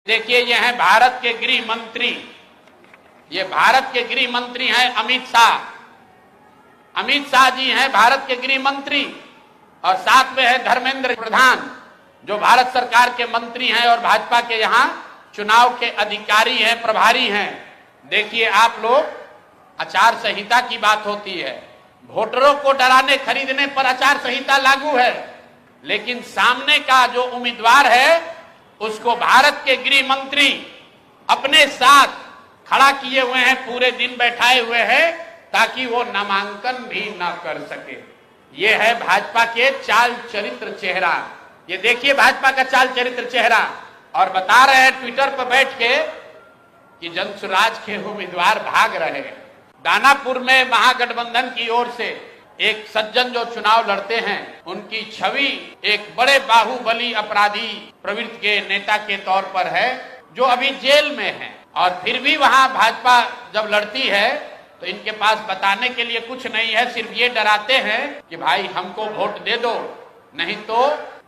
देखिए, ये हैं भारत के गृह मंत्री। ये भारत के गृह मंत्री हैं अमित शाह। अमित शाह जी हैं भारत के गृह मंत्री और साथ में है धर्मेंद्र प्रधान, जो भारत सरकार के मंत्री हैं और भाजपा के यहाँ चुनाव के अधिकारी हैं, प्रभारी हैं। देखिए आप लोग, आचार संहिता की बात होती है, वोटरों को डराने खरीदने पर आचार संहिता लागू है, लेकिन सामने का जो उम्मीदवार है उसको भारत के गृह मंत्री अपने साथ खड़ा किए हुए हैं, पूरे दिन बैठाए हुए हैं ताकि वो नामांकन भी ना कर सके। ये है भाजपा के चाल चरित्र चेहरा। ये देखिए भाजपा का चाल चरित्र चेहरा। और बता रहे हैं ट्विटर पर बैठ के कि जनसुराज के उम्मीदवार भाग रहे हैं। दानापुर में महागठबंधन की ओर से एक सज्जन जो चुनाव लड़ते हैं, उनकी छवि एक बड़े बाहुबली अपराधी प्रवृत्ति के नेता के तौर पर है, जो अभी जेल में है। और फिर भी वहां भाजपा जब लड़ती है तो इनके पास बताने के लिए कुछ नहीं है, सिर्फ ये डराते हैं कि भाई हमको वोट दे दो, नहीं तो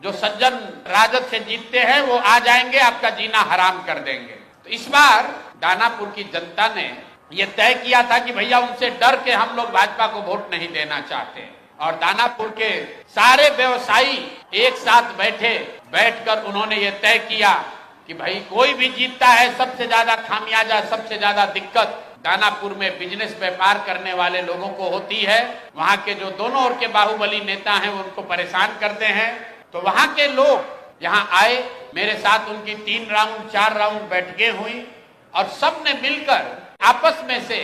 जो सज्जन राजद से जीतते हैं वो आ जाएंगे, आपका जीना हराम कर देंगे। तो इस बार दानापुर की जनता ने ये तय किया था कि भैया उनसे डर के हम लोग भाजपा को वोट नहीं देना चाहते। और दानापुर के सारे व्यवसायी एक साथ बैठकर उन्होंने ये तय किया कि भाई कोई भी जीतता है, सबसे ज्यादा खामियाजा, सबसे ज्यादा दिक्कत दानापुर में बिजनेस व्यापार करने वाले लोगों को होती है। वहां के जो दोनों ओर के बाहुबली नेता हैं वो उनको परेशान करते हैं। तो वहां के लोग यहाँ आए, मेरे साथ उनकी 3 राउंड 4 राउंड बैठकें हुई और सबने मिलकर आपस में से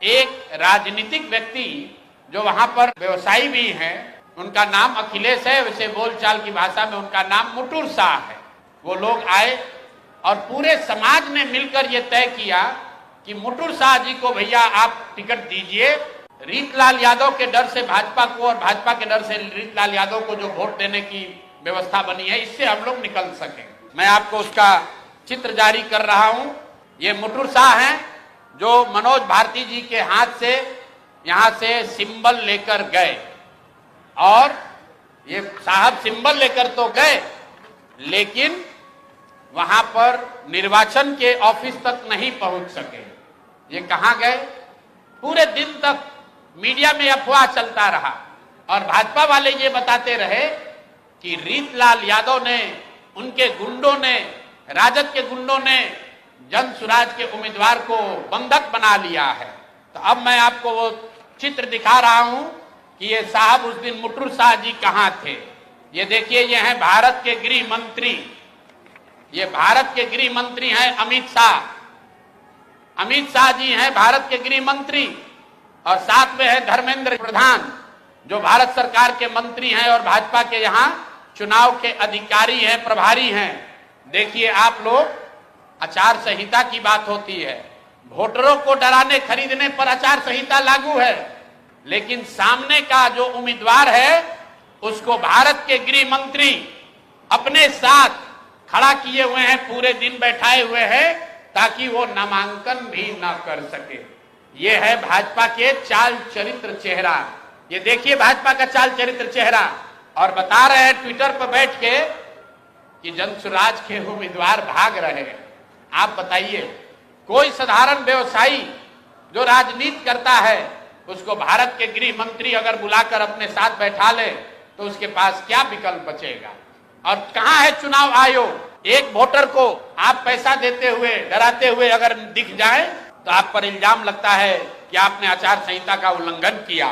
एक राजनीतिक व्यक्ति जो वहां पर व्यवसायी भी हैं, उनका नाम अखिलेश है, वैसे बोलचाल की भाषा में उनका नाम मुटुर शाह है। वो लोग आए और पूरे समाज ने मिलकर ये तय किया कि मुटुर शाह जी को भैया आप टिकट दीजिए। रीतलाल यादव के डर से भाजपा को और भाजपा के डर से रीतलाल यादव को जो वोट देने की व्यवस्था बनी है, इससे हम लोग निकल सके। मैं आपको उसका चित्र जारी कर रहा हूं। ये मुटुर शाह हैं जो मनोज भारती जी के हाथ से यहां से सिंबल लेकर गए, और ये साहब सिंबल लेकर तो गए, लेकिन वहां पर निर्वाचन के ऑफिस तक नहीं पहुंच सके। ये कहां गए? पूरे दिन तक मीडिया में अफवाह चलता रहा और भाजपा वाले ये बताते रहे कि रीतलाल यादव ने, उनके गुंडों ने, राजद के गुंडों ने जनसुराज के उम्मीदवार को बंधक बना लिया है। तो अब मैं आपको वो चित्र दिखा रहा हूं कि ये साहब उस दिन मुटुर शाह जी कहां थे। ये देखिए, ये हैं भारत के गृह मंत्री। ये भारत के गृह मंत्री हैं अमित शाह। अमित शाह जी हैं भारत के गृह मंत्री और साथ में है धर्मेंद्र प्रधान, जो भारत सरकार के मंत्री हैं और भाजपा के यहाँ चुनाव के अधिकारी हैं, प्रभारी हैं। देखिए आप लोग, आचार संहिता की बात होती है, वोटरों को डराने खरीदने पर आचार संहिता लागू है, लेकिन सामने का जो उम्मीदवार है उसको भारत के गृह मंत्री अपने साथ खड़ा किए हुए हैं, पूरे दिन बैठाए हुए हैं ताकि वो नामांकन भी ना कर सके। ये है भाजपा के चाल चरित्र चेहरा। ये देखिए भाजपा का चाल चरित्र चेहरा। और बता रहे हैं ट्विटर पर बैठ के कि जनसुराज के उम्मीदवार भाग रहे हैं। आप बताइए, कोई साधारण व्यवसायी जो राजनीति करता है, उसको भारत के गृह मंत्री अगर बुलाकर अपने साथ बैठा ले तो उसके पास क्या विकल्प बचेगा? और कहां है चुनाव आयोग? एक वोटर को आप पैसा देते हुए, डराते हुए अगर दिख जाए तो आप पर इल्जाम लगता है कि आपने आचार संहिता का उल्लंघन किया।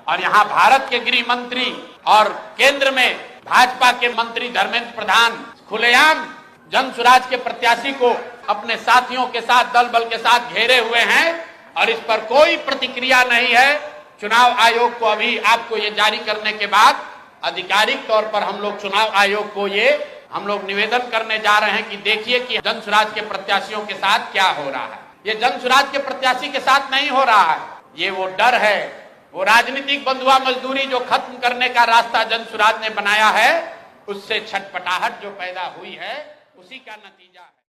और यहाँ भारत के गृह मंत्री और केंद्र में भाजपा के मंत्री धर्मेंद्र प्रधान खुलेआम जनसुराज के प्रत्याशी को अपने साथियों के साथ, दल बल के साथ घेरे हुए हैं और इस पर कोई प्रतिक्रिया नहीं है। चुनाव आयोग को अभी आपको ये जारी करने के बाद आधिकारिक तौर पर हम लोग चुनाव आयोग को हम लोग निवेदन करने जा रहे हैं कि देखिए कि जनसुराज के प्रत्याशियों के साथ क्या हो रहा है। ये जनसुराज के प्रत्याशी के साथ नहीं हो रहा है, ये वो डर है, वो राजनीतिक बंधुआ मजदूरी जो खत्म करने का रास्ता जनसुराज ने बनाया है, उससे छटपटाहट जो पैदा हुई है, उसी का नतीजा है।